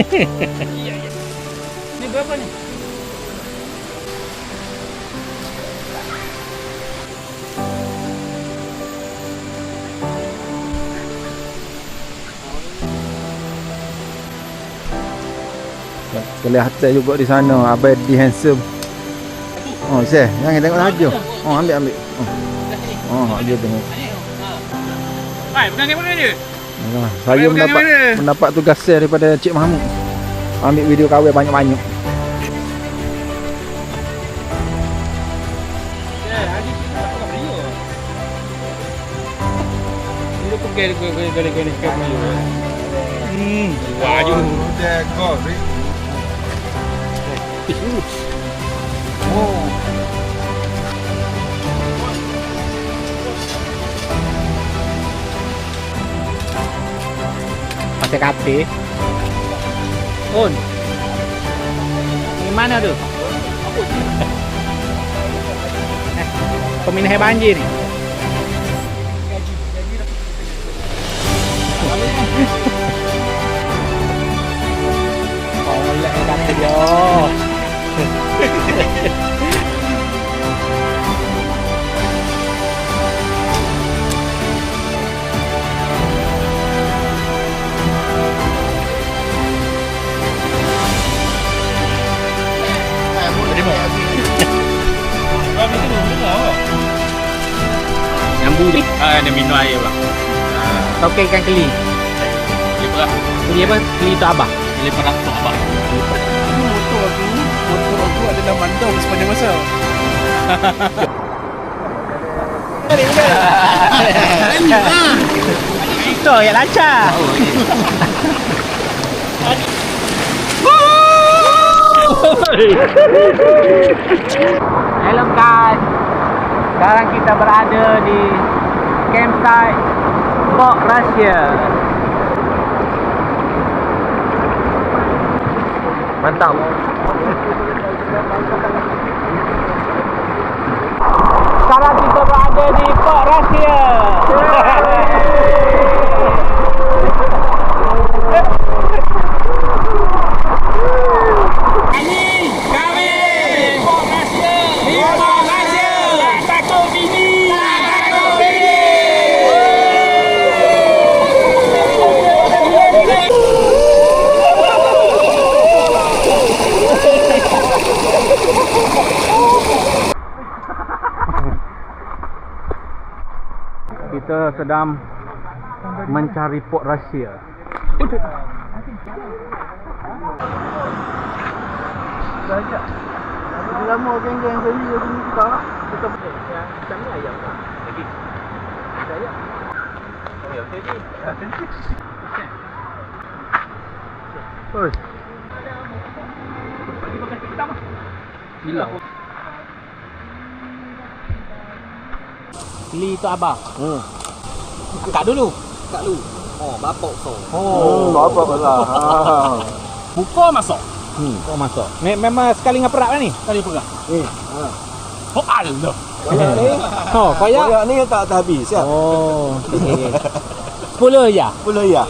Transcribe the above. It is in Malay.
Iya, iya. Ini berapa nih? Kelihatan juga di sana Abadi handsome. Oh, saya jangan tengok saja. Oh, ambil. Dia tengok. Hai, pegang kamera dia. Saya mendapat tugas saya daripada Cik Mahmud. Ambil video kahwin banyak-banyak. Hari kita tak pernah beli. Dia pergi kamera. Wah, you. Dia kau. Oh. Pakai kafe. On. Di mana tu? Pemindah banjir ni. Oleh kata dia. Nyambu ni. Dia minum air bang. Kau ke ikan keli. Keli berapa? Keli apa? Keli tu abah. Keli perak tu abah. Motor aku adalah mandau sepanjang masa. Itu yang lancar. Hello guys. Sekarang kita berada di campsite Port Russia. Mantap. Sekarang kita berada di Port Russia. Kita sedang mencari Port Russia. Lama geng-geng beli aku ni kita. Kita macam ni ayam tak? Lagi. Ada ayam. Oh ya, okey. Oi. Bagi makan kita mah. Gila. Li tu abah. Kat dulu. Oh, bapak kau. Apa lah. Buka masuk. Kau masuk. Memang sekali ngaperak kan ni? Kali pegang. Oh, Allah. Oh, koyak. Koyak ni tak habis ya. Oh. 10 je. 10 ya.